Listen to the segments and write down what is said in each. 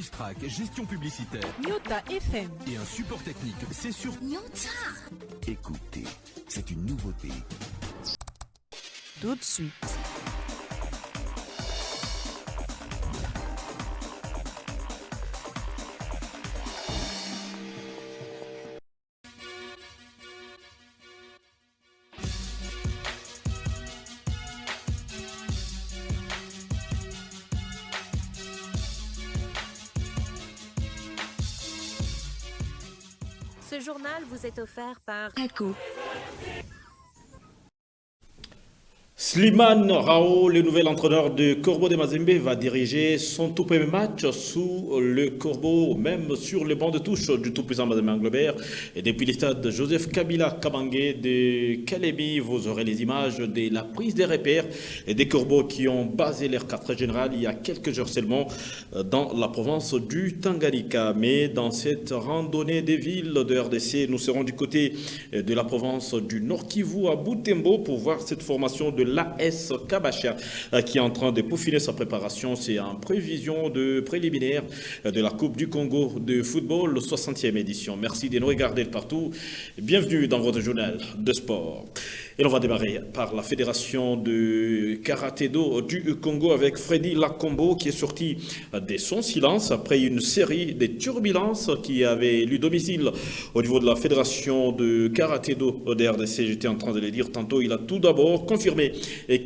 Voice-Track, gestion publicitaire. Nyota FM. Et un support technique, c'est sur Nyota. Écoutez, c'est une nouveauté. Tout de suite. Ce journal vous est offert par Echo. Slimane Rao, le nouvel entraîneur de Corbeau de Mazembe, va diriger son tout premier match sous le Corbeau, même sur le banc de touche du tout-puissant Mazembe Anglebert. Et depuis le stade Joseph Kabila Kabange de Kalebi, vous aurez les images de la prise des repères et des Corbeaux qui ont basé leur quartier général il y a quelques heures seulement dans la province du Tanganyika. Mais dans cette randonnée des villes de RDC, nous serons du côté de la province du Nord Kivu à Butembo pour voir cette formation de l'AS Kabasha qui est en train de peaufiner sa préparation. C'est en prévision de préliminaire de la Coupe du Congo de football, 60e édition. Merci de nous regarder partout. Bienvenue dans votre journal de sport. Et l'on va démarrer par la fédération de karaté-do du Congo avec Freddy Lakombo qui est sorti de son silence après une série de turbulences qui avaient eu domicile au niveau de la fédération de karaté-do de RDC. J'étais en train de le dire tantôt. Il a tout d'abord confirmé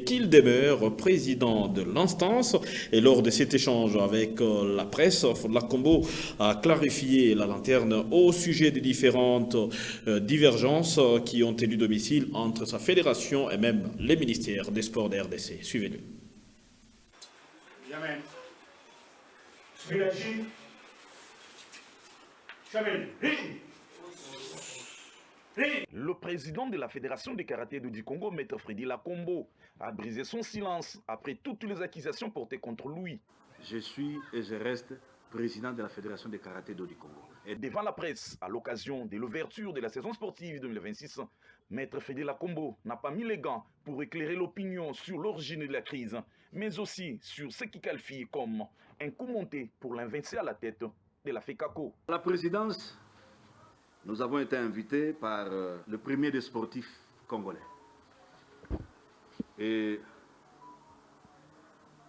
qu'il demeure président de l'instance. Et lors de cet échange avec la presse, Lakombo a clarifié la lanterne au sujet des différentes divergences qui ont élu domicile entre sa fédération et même les ministères des sports de RDC. Suivez-le. Le président de la Fédération de karaté-do du Congo, Maître Freddy Lakombo, a brisé son silence après toutes les accusations portées contre lui. Je suis et je reste président de la Fédération de karaté-do du Congo. Et devant la presse, à l'occasion de l'ouverture de la saison sportive 2026, Maître Freddy Lakombo n'a pas mis les gants pour éclairer l'opinion sur l'origine de la crise, mais aussi sur ce qu'il qualifie comme un coup monté pour l'invincer à la tête de la FECACO. À la présidence, nous avons été invités par le premier des sportifs congolais. Et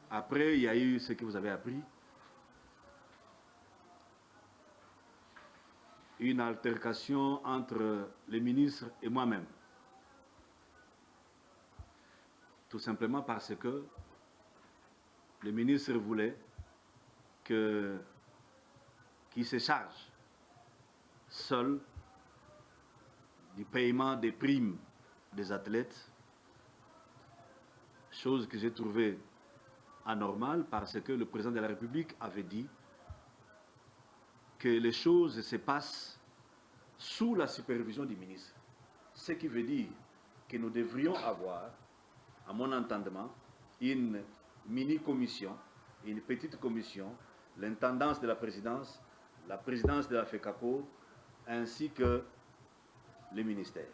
après, il y a eu ce que vous avez appris. Une altercation entre les ministres et moi-même. Tout simplement parce que le ministre voulait qu'il se charge seul du paiement des primes des athlètes, chose que j'ai trouvée anormale parce que le président de la République avait dit que les choses se passent sous la supervision du ministre. Ce qui veut dire que nous devrions avoir, à mon entendement, une mini-commission, une petite commission, l'intendance de la présidence de la FECACO, ainsi que les ministères.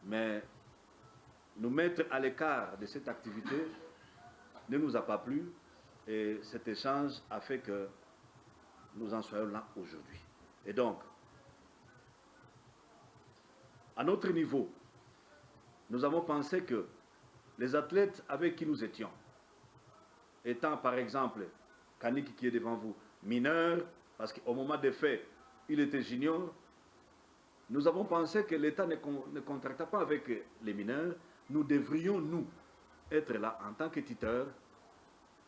Mais nous mettre à l'écart de cette activité ne nous a pas plu et cet échange a fait que nous en soyons là aujourd'hui. Et donc, à notre niveau, nous avons pensé que les athlètes avec qui nous étions, étant par exemple Kaniki qui est devant vous, mineur, parce qu'au moment des faits, il était junior, nous avons pensé que l'État ne contracta pas avec les mineurs, nous devrions, nous, être là en tant que tuteurs,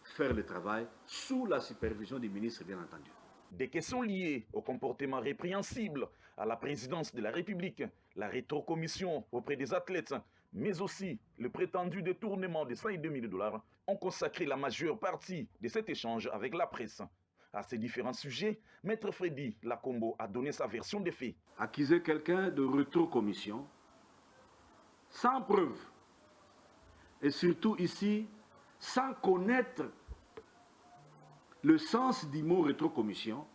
faire le travail sous la supervision du ministre, bien entendu. Des questions liées au comportement répréhensible à la présidence de la République, la rétrocommission auprès des athlètes, mais aussi le prétendu détournement de 102 000 $ ont consacré la majeure partie de cet échange avec la presse. À ces différents sujets, Maître Freddy Lakombo a donné sa version des faits. Accuser quelqu'un de rétrocommission sans preuve, et surtout ici, sans connaître le sens du mot rétrocommission,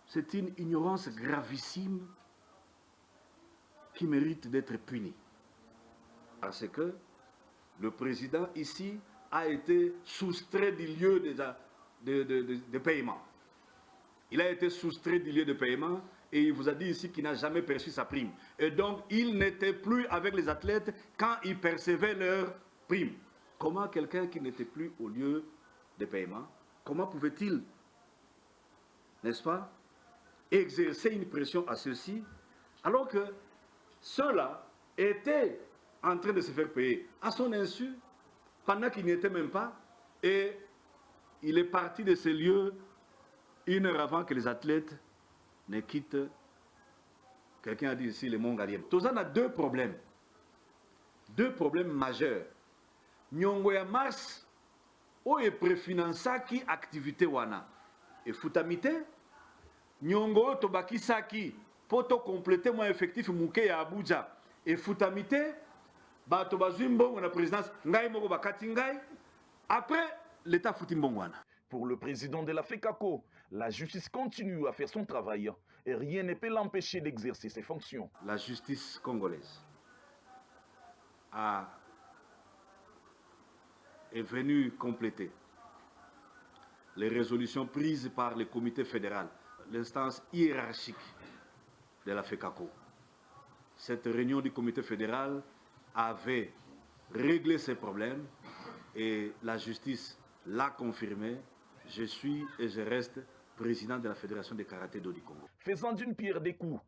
c'est une ignorance gravissime qui mérite d'être punie. Parce que le président ici a été soustrait du lieu de paiement. Il a été soustrait du lieu de paiement et il vous a dit ici qu'il n'a jamais perçu sa prime. Et donc, il n'était plus avec les athlètes quand ils percevaient leur prime. Comment quelqu'un qui n'était plus au lieu de paiement, comment pouvait-il, n'est-ce pas, exercer une pression à ceux-ci, alors que ceux-là étaient en train de se faire payer à son insu, pendant qu'il n'y était même pas, et il est parti de ces lieux 1 heure avant que les athlètes ne quittent, quelqu'un a dit ici, le Mont Galiem. Tozan a deux problèmes majeurs. Nyongo ya mars, o e préfinansaki activité wana. Et futamite, nyongo tobakisaki, poto compléter mon effectif mouké à Abuja. Et futamite, bato bazwimbo na présidence, ngai moko bakati ngai. Après, l'État futimbongo wana. Pour le président de la FECACO, la justice continue à faire son travail et rien ne peut l'empêcher d'exercer ses fonctions. La justice congolaise est venue compléter les résolutions prises par le comité fédéral, l'instance hiérarchique de la FECACO. Cette réunion du comité fédéral avait réglé ces problèmes et la justice l'a confirmé. Je suis et je reste président de la Fédération de karaté-do du Congo. Faisant d'une pierre des coups,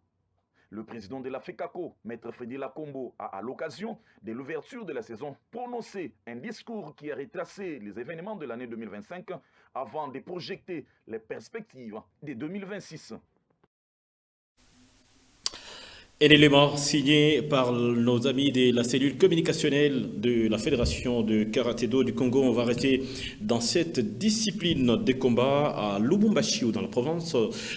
le président de la FECACO, Maître Frédéric Lakombo, a à l'occasion de l'ouverture de la saison prononcé un discours qui a retracé les événements de l'année 2025 avant de projeter les perspectives de 2026. Un élément signé par nos amis de la cellule communicationnelle de la Fédération de karaté-do du Congo. On va rester dans cette discipline des combats à Lubumbashi ou dans la province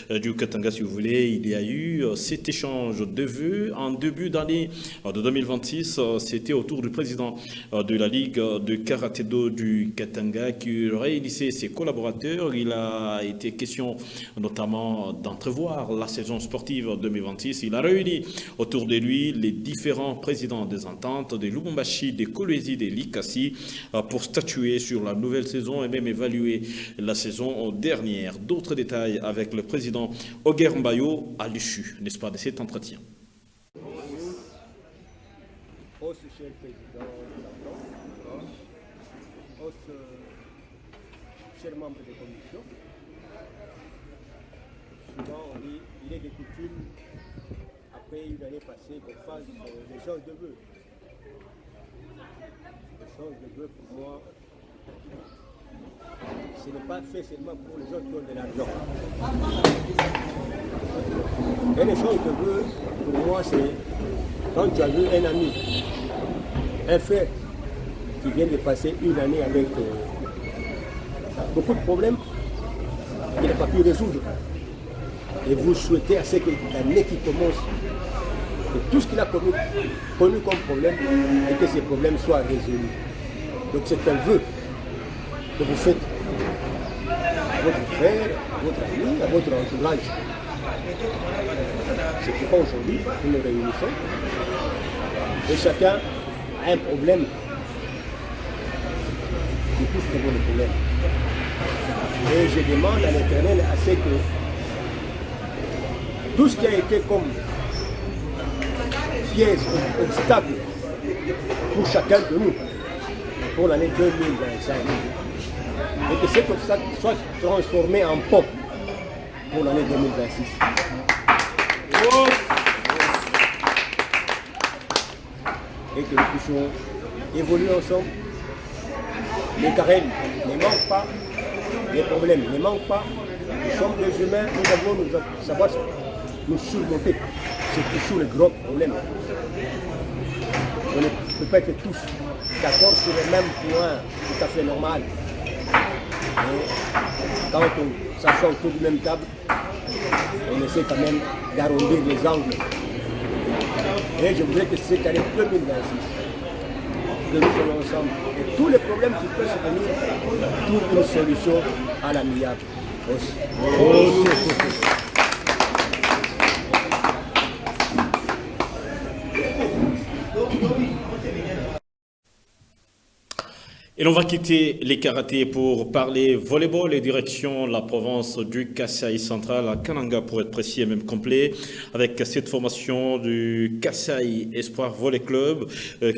du Katanga, si vous voulez. Il y a eu cet échange de vœux en début d'année de 2026. C'était autour du président de la Ligue de karaté-do du Katanga qui réunissait ses collaborateurs. Il a été question notamment d'entrevoir la saison sportive 2026. Il a réuni autour de lui les différents présidents des ententes de Lubumbashi, de Kolwezi, de Likasi pour statuer sur la nouvelle saison et même évaluer la saison dernière. D'autres détails avec le président Oguer Mbayo à l'issue, n'est-ce pas, de cet entretien. Cher président de la chers membres des commissions, souvent on dit il est de coutume après une année passée qu'on fasse des choses de vœux. Les choses de vœux pour moi, ce n'est pas fait seulement pour les gens qui ont de l'argent. Et les choses de vœux, pour moi, c'est quand tu as vu un ami, un frère qui vient de passer une année avec beaucoup de problèmes qu'il n'a pas pu résoudre. Et vous souhaitez à ce que l'année qui commence, que tout ce qu'il a connu comme problème, et que ces problèmes soient résolus. Donc c'est un vœu que vous faites à votre frère, à votre ami, à votre entourage. C'est pourquoi aujourd'hui, nous nous réunissons et chacun a un problème. Nous tous avons des problèmes. Et je demande à l'Éternel à ce que tout ce qui a été comme piège, obstacle pour chacun de nous, pour l'année 2025, et que cet obstacle soit transformé en pont pour l'année 2026. Et que nous puissions évoluer ensemble. Les carènes ne manquent pas, les problèmes ne manquent pas. Nous sommes des humains, nous devons savoir nous surmonter. C'est toujours le gros problème. On ne peut pas être tous d'accord sur le même point, tout à fait normal. Mais quand on s'assoit autour d'une même table, on essaie quand même d'arrondir les angles. Et je voudrais que cette année 2026, que nous soyons ensemble et tous les problèmes qui peuvent se venir, trouvent une solution à l'amiable. Et l'on va quitter les karatés pour parler volleyball et direction la province du Kasaï central à Kananga pour être précis et même complet avec cette formation du Kasaï Espoir Volley Club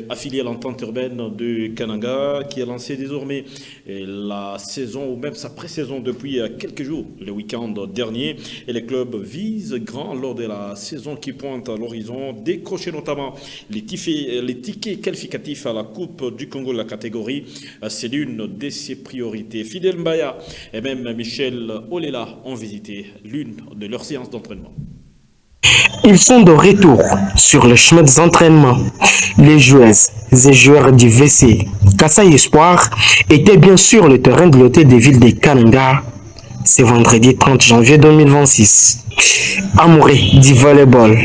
affilié à l'entente urbaine de Kananga qui a lancé désormais la saison ou même sa pré-saison depuis quelques jours, le week-end dernier, et les clubs visent grand lors de la saison qui pointe à l'horizon, décrocher notamment les tickets qualificatifs à la Coupe du Congo de la catégorie. C'est l'une de ses priorités. Fidel Mbaya et même Michel Olela ont visité l'une de leurs séances d'entraînement. Ils sont de retour sur le chemin des entraînements. Les joueuses et joueurs du VC Kasaï Espoir étaient bien sûr le terrain de l'hôtel de ville de Kananga. C'est vendredi 30 janvier 2026. Amouré du volleyball,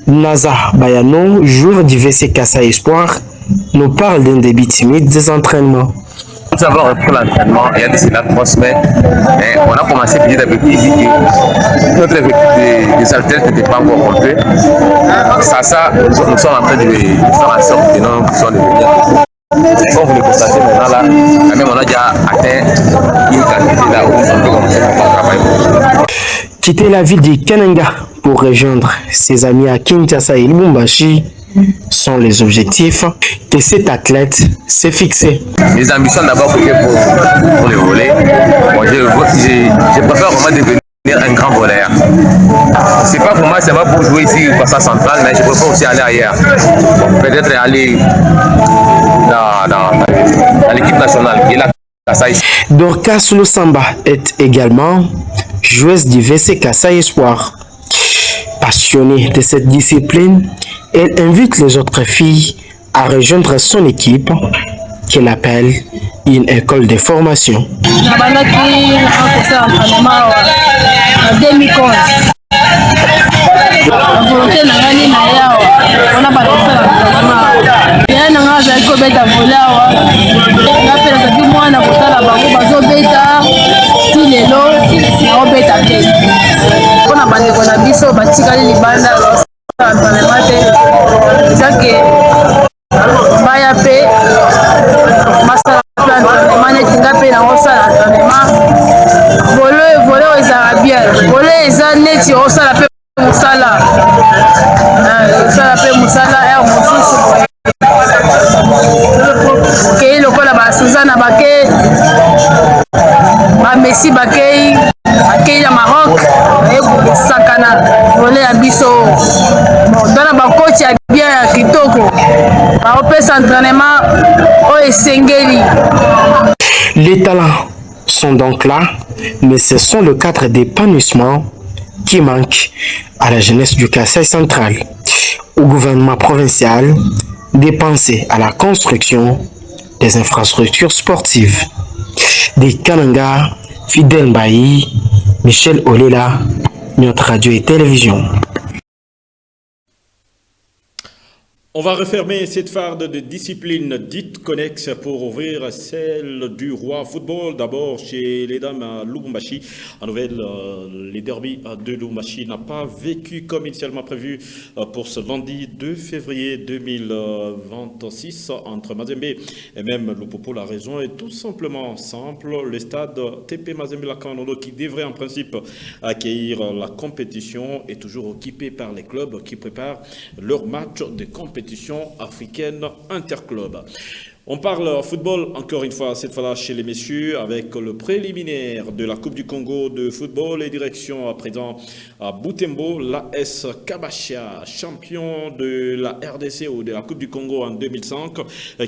Naza Bayano, joueur du VC Kasaï Espoir, nous parle d'un début timide des entraînements. Nous avons repris l'entraînement il y a d'ici là 3 semaines. Et on a commencé petit à petit. Notre effectif des athlètes n'était pas encore complet. Nous sommes en train de faire en sorte que nous puissions devenir. Comme vous le constatez maintenant là, quand même on a déjà atteint une quantité là où on peut commencer à travailler. Quitter la ville de Kananga pour rejoindre ses amis à Kinshasa et Lubumbashi sont les objectifs que cet athlète s'est fixé. Mes ambitions d'abord pour le volley. Bon, je préfère vraiment devenir un grand volleyeur. C'est pas pour moi, c'est pas pour jouer ici au Kasaï central, mais je préfère aussi aller ailleurs. Peut-être aller dans l'équipe nationale qui est la Kasaï. Dorcas Lusamba est également joueuse du VC Kasaï Espoir. Passionnée de cette discipline, elle invite les autres filles à rejoindre son équipe qu'elle appelle une école de formation. Messi Bakei, Bakei à Maroc, Sakana, volé à Bisso. Bon, dans la bacoche, il y a bien Kitoko. On peut s'entraînement au Sengeli. Les talents sont donc là, mais ce sont le cadre d'épanouissement qui manque à la jeunesse du Kasaï central, au gouvernement provincial, dépenser à la construction des infrastructures sportives. Des Kananga, Fidel Mbaye, Michel Olela, notre radio et télévision. On va refermer cette farde de disciplines dites connexes pour ouvrir celle du roi football. D'abord chez les dames à Lubumbashi. En nouvelle, les derbies de Lubumbashi n'ont pas vécu comme initialement prévu pour ce lundi 2 février 2026 entre Mazembe et même Lupopo. La raison est tout simplement simple. Le stade TP Mazembe Lakanono qui devrait en principe accueillir la compétition est toujours occupé par les clubs qui préparent leur match de compétition africaine interclub. On parle football encore une fois, cette fois-là chez les messieurs, avec le préliminaire de la Coupe du Congo de football et direction à présent à Butembo, l'AS Kabasha, champion de la RDC ou de la Coupe du Congo en 2005,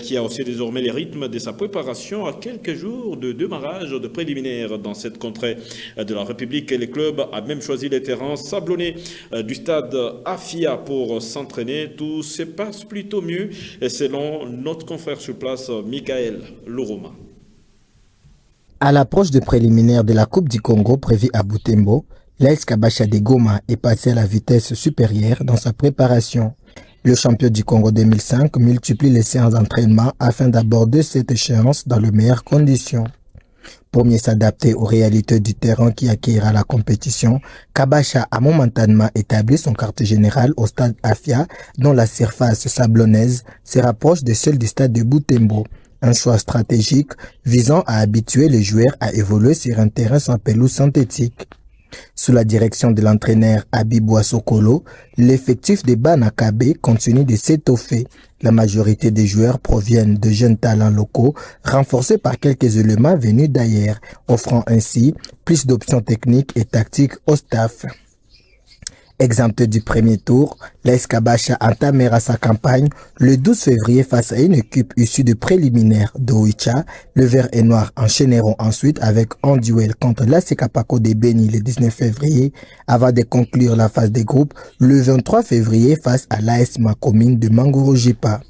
qui a aussi désormais les rythmes de sa préparation à quelques jours de démarrage de préliminaire dans cette contrée de la République. Et les clubs a même choisi les terrains sablonnés du stade Afia pour s'entraîner. Tout se passe plutôt mieux, et selon notre confrère sur place, Michael Luruma. À l'approche des préliminaires de la Coupe du Congo prévue à Butembo, l'AS Kabasha de Goma est passé à la vitesse supérieure dans sa préparation. Le champion du Congo 2005 multiplie les séances d'entraînement afin d'aborder cette échéance dans les meilleures conditions. Pour mieux s'adapter aux réalités du terrain qui accueillera la compétition, Kabasha a momentanément établi son quartier général au stade Afia, dont la surface sablonnaise se rapproche de celle du stade de Butembo. un choix stratégique visant à habituer les joueurs à évoluer sur un terrain sans pelouse synthétique. Sous la direction de l'entraîneur Abibou Sokolo, l'effectif des Banakabe continue de s'étoffer. La majorité des joueurs proviennent de jeunes talents locaux, renforcés par quelques éléments venus d'ailleurs, offrant ainsi plus d'options techniques et tactiques au staff. Exempté du premier tour, l'AS Kabasha entamera sa campagne le 12 février face à une équipe issue de préliminaires de Oicha. Le vert et noir enchaîneront ensuite avec un duel contre l'AS Kapako de Beni le 19 février avant de conclure la phase des groupes le 23 février face à l'AS Makomine de Mangoro-Jipa.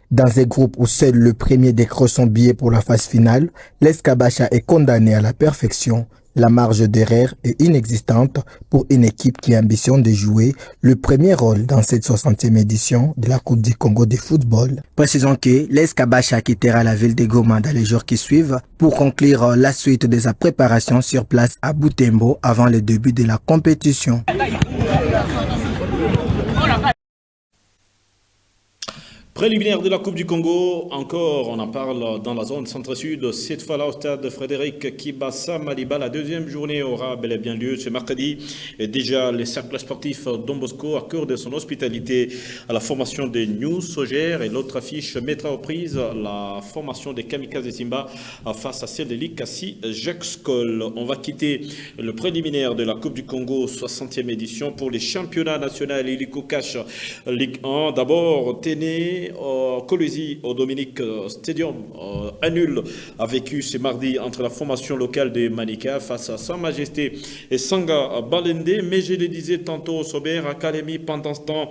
Dans un groupe où seul le premier décroche son billet pour la phase finale, l'AS Kabasha est condamné à la perfection. La marge d'erreur est inexistante pour une équipe qui ambitionne de jouer le premier rôle dans cette 60e édition de la Coupe du Congo de football. Précisons que l'AS Kabasha quittera la ville de Goma dans les jours qui suivent pour conclure la suite de sa préparation sur place à Butembo avant le début de la compétition. Préliminaire de la Coupe du Congo, encore on en parle dans la zone centre-sud, cette fois là au stade Frédéric Kibassa Maliba. La deuxième journée aura bel et bien lieu ce mercredi. Et déjà, le cercle sportif Don Bosco accorde son hospitalité à la formation des New Sogers et l'autre affiche mettra aux prises la formation des Kamikaze Simba face à celle de l'Ikassi Jexcol. On va quitter le préliminaire de la Coupe du Congo 60e édition pour les championnats nationaux Illico Cash Ligue 1. D'abord, Téné Colosi au Dominique Stadium, un nul a vécu ce mardi entre la formation locale de Manika face à Sa Majesté et Sanga Balende. Mais je le disais tantôt, Sober Academy, pendant ce temps,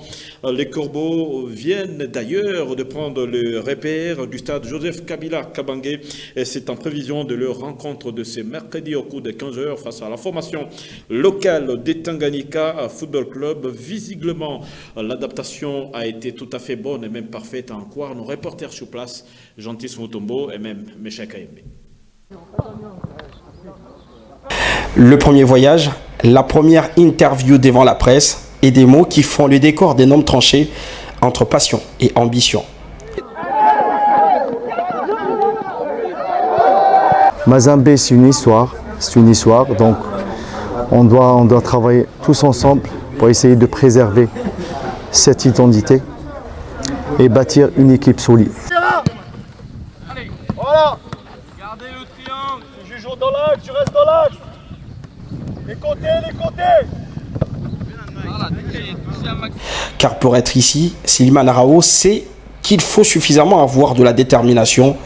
les Corbeaux viennent d'ailleurs de prendre le repère du stade Joseph Kabila Kabangé. Et c'est en prévision de leur rencontre de ce mercredi au coup de 15h face à la formation locale de Tanganyika Football Club. Visiblement, l'adaptation a été tout à fait bonne et même parfaite en quoi nos reporters sur place, Gentil Smotombo et même Meshak Ayembe. Le premier voyage, la première interview devant la presse et des mots qui font le décor des noms tranchés entre passion et ambition. Mazembe, c'est une histoire, donc on doit travailler tous ensemble pour essayer de préserver cette identité et bâtir une équipe solide. Allez, voilà. Gardez le triangle. Tu joues dans l'axe, tu restes dans l'axe. Les côtés. Car pour être ici, Slimane Rao sait qu'il faut suffisamment avoir de la détermination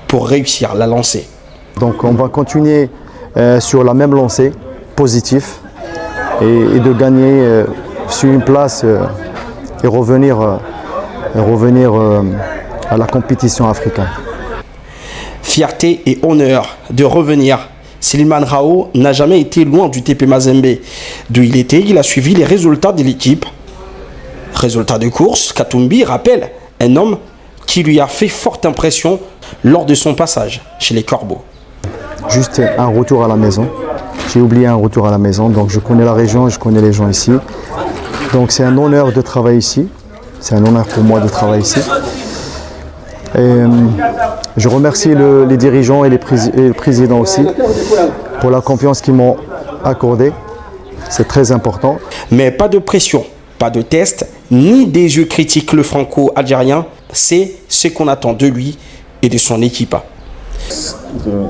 pour réussir la lancée. Donc on va continuer sur la même lancée, positif, et de gagner sur une place et revenir à la compétition africaine. Fierté et honneur de revenir. Slimane Rao n'a jamais été loin du TP Mazembe. D'où il était, il a suivi les résultats de l'équipe. Résultat de course, Katumbi rappelle un homme qui lui a fait forte impression lors de son passage chez les Corbeaux. Juste un retour à la maison. J'ai oublié un retour à la maison, donc je connais la région, je connais les gens ici. Donc c'est un honneur de travailler ici. C'est un honneur pour moi de travailler ici. Et je remercie les dirigeants et le président aussi pour la confiance qu'ils m'ont accordée. C'est très important. Mais pas de pression, pas de test, ni des yeux critiques. Le franco-algérien, c'est ce qu'on attend de lui et de son équipe.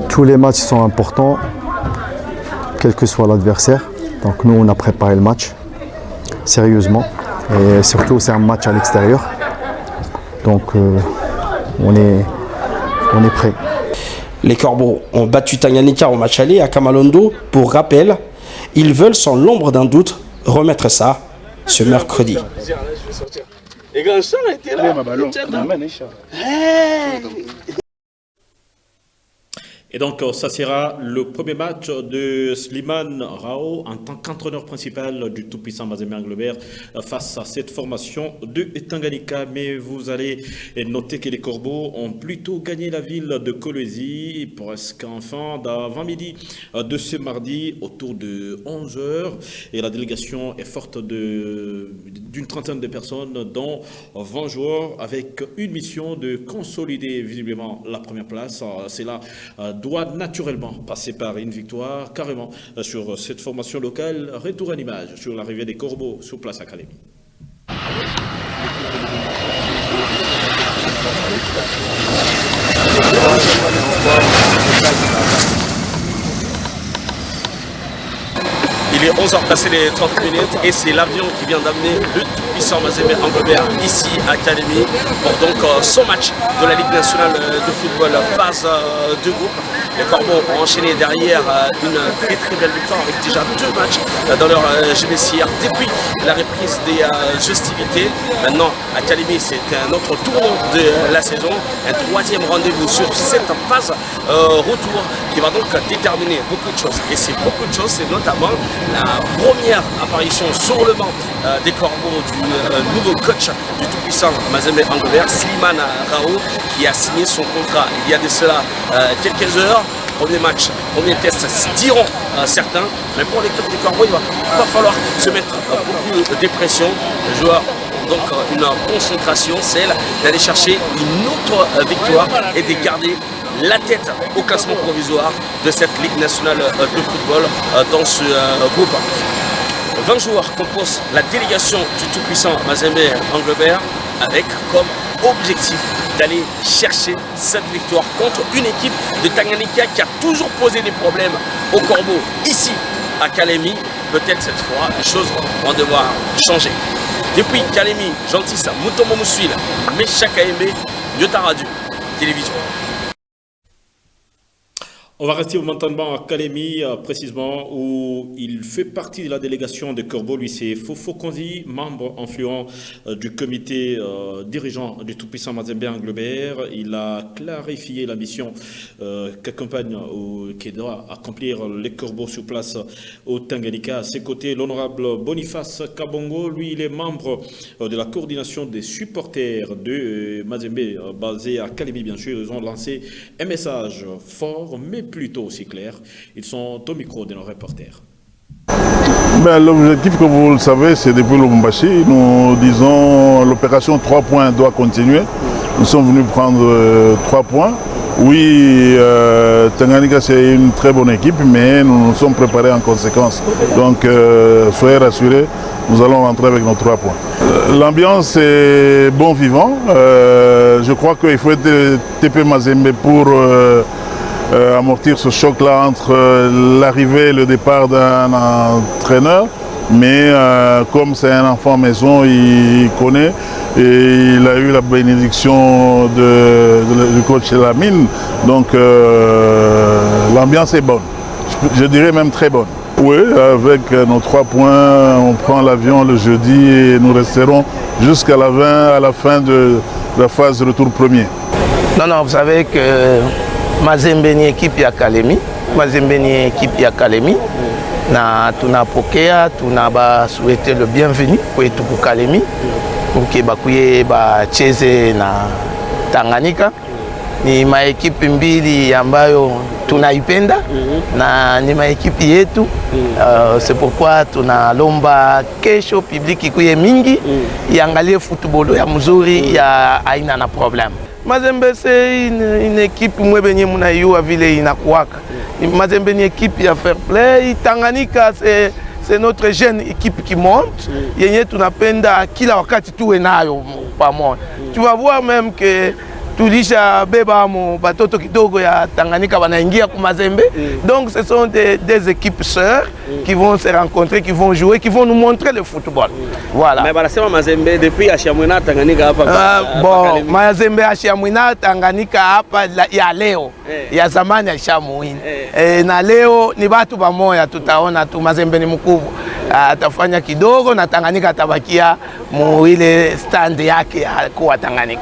Tous les matchs sont importants, quel que soit l'adversaire. Donc nous, on a préparé le match sérieusement. Et surtout, c'est un match à l'extérieur. Donc, on est prêt. Les Corbeaux ont battu Tanganyika au match aller à Kamalondo. Pour rappel, ils veulent sans l'ombre d'un doute remettre ça ce mercredi. Et donc, ça sera le premier match de Slimane Rao en tant qu'entraîneur principal du tout-puissant Mazembe Anglebert face à cette formation de Tanganyika. Mais vous allez noter que les Corbeaux ont plutôt gagné la ville de Kolwezi presque enfin d'avant midi de ce mardi autour de 11h. Et la délégation est forte d'une trentaine de personnes, dont 20 joueurs, avec une mission de consolider visiblement la première place. Cela doit naturellement passer par une victoire carrément sur cette formation locale. Retour à l'image sur l'arrivée des Corbeaux sur Place Académie. Il est 11h passé les 30 minutes et c'est l'avion qui vient d'amener le tout-puissant Mazembe Anglebert ici à Académie pour donc son match de la Ligue nationale de football phase de groupe. Les Corbeaux ont enchaîné derrière une très très belle victoire avec déjà 2 matchs dans leur GBCR depuis la reprise des hostilités. Maintenant, Académie, c'est un autre tournant de la saison, un 3e rendez-vous sur cette phase retour qui va donc déterminer beaucoup de choses. Et c'est beaucoup de choses, c'est notamment la première apparition sur le banc des Corbeaux du nouveau coach du tout-puissant Mazembe Anglebert, Slimane Rao, qui a signé son contrat il y a de cela quelques heures. Premier match, premier test, diront certains, mais pour l'équipe des Corbeaux, il va falloir se mettre beaucoup de pression. Les joueurs ont donc une concentration, celle d'aller chercher une autre victoire et de garder la tête au classement provisoire de cette Ligue nationale de football dans ce groupe. 20 joueurs composent la délégation du tout-puissant Mazembe Anglebert avec comme objectif d'aller chercher cette victoire contre une équipe de Tanganyika qui a toujours posé des problèmes aux Corbeaux ici à Kalemi. Peut-être cette fois les choses vont devoir changer. Depuis Kalemi, Gentissa, Mutombo Moussuil, Meshak Aembe, Yotaradu, télévision. On va rester momentanément à Kalemi, précisément, où il fait partie de la délégation de Corbeaux. Lui, c'est Fofo Konzi, membre influent du comité dirigeant du tout-puissant Mazembe Anglebert. Il a clarifié la mission qu'accompagne ou qui doit accomplir les Corbeaux sur place au Tanganyika. À ses côtés, l'honorable Boniface Kabongo, lui, il est membre de la coordination des supporters de Mazembe, basé à Kalemi, bien sûr. Ils ont lancé un message fort, mais plutôt aussi clair. Ils sont au micro de nos reporters. L'objectif, comme vous le savez, c'est depuis Lubumbashi. Nous disons l'opération 3 points doit continuer. Nous sommes venus prendre 3 points. Oui, Tanganyika c'est une très bonne équipe, mais nous nous sommes préparés en conséquence. Donc soyez rassurés, nous allons rentrer avec nos 3 points. L'ambiance est bon vivant. Je crois qu'il faut être TP Mazembe pour amortir ce choc-là entre l'arrivée et le départ d'un entraîneur. Mais comme c'est un enfant maison, il connaît et il a eu la bénédiction du coach Lamine. Donc l'ambiance est bonne, je dirais même très bonne. Oui, avec nos 3 points, on prend l'avion le jeudi et nous resterons jusqu'à la fin de la phase retour premier. Non, vous savez que Mazembe ni équipe ya Kalemi, Mazembe ni équipe ya Kalemi. Na tunapokea tunabasouhaiter le bienvenu kwetu ku Kalemi pour que bakuye bacheze na Tanganyika. Ni maekipi mbili ambayo tunaipenda na ni maekipi yetu. C'est pourquoi tunalomba kesho public ikuye mingi iangalie football ya mzuri ya aina na problème. Mazembe c'est une équipe mwebenye munaiua vile inakuwaka. Mazembe ni équipe ya fair play. Tanganyika c'est notre jeune équipe qui monte. Yenye tunapenda kila wakati tuwe nayo pamoja. Tu vas voir même que tulisha beba mo batoto kidogo ya Tanganyika wanaingia ku Mazembe. Donc ce sont des équipes sœurs qui vont se rencontrer, qui vont jouer, qui vont nous montrer le football. Voilà. Mais banasema Mazembe depuis Ashamwina Tanganyika hapa. Bon, Mazembe Ashamwina Tanganyika hapa ya leo. Ya zamani Ashamwina. Na leo ni watu pamoja, tutaona tu Mazembe ni mkubwa. Atafanya kidogo na Tanganyika atabakia mu ile stand yake ya kuwa Tanganyika.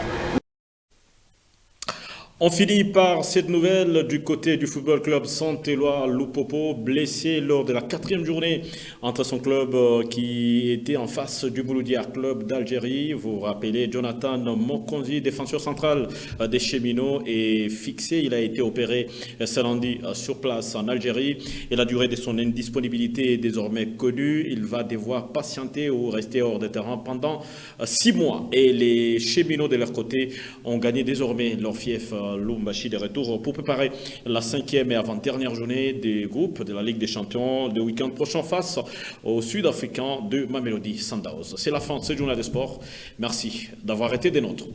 On finit par cette nouvelle du côté du football club Saint-Éloi Lupopo, blessé lors de la 4e journée entre son club qui était en face du Mouloudia Club d'Algérie. Vous vous rappelez, Jonathan Mokonzi, défenseur central des Cheminots, est fixé. Il a été opéré ce lundi sur place en Algérie et la durée de son indisponibilité est désormais connue. Il va devoir patienter ou rester hors de terrain pendant 6 mois. Et les Cheminots de leur côté ont gagné désormais leur fief Lumbashi de retour pour préparer la 5e et avant-dernière journée des groupes de la Ligue des Champions le week-end prochain face aux Sud-Africains de Mamelodi Sundowns. C'est la fin de ce journal de sport. Merci d'avoir été des nôtres.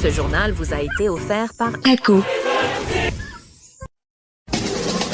Ce journal vous a été offert par ACO.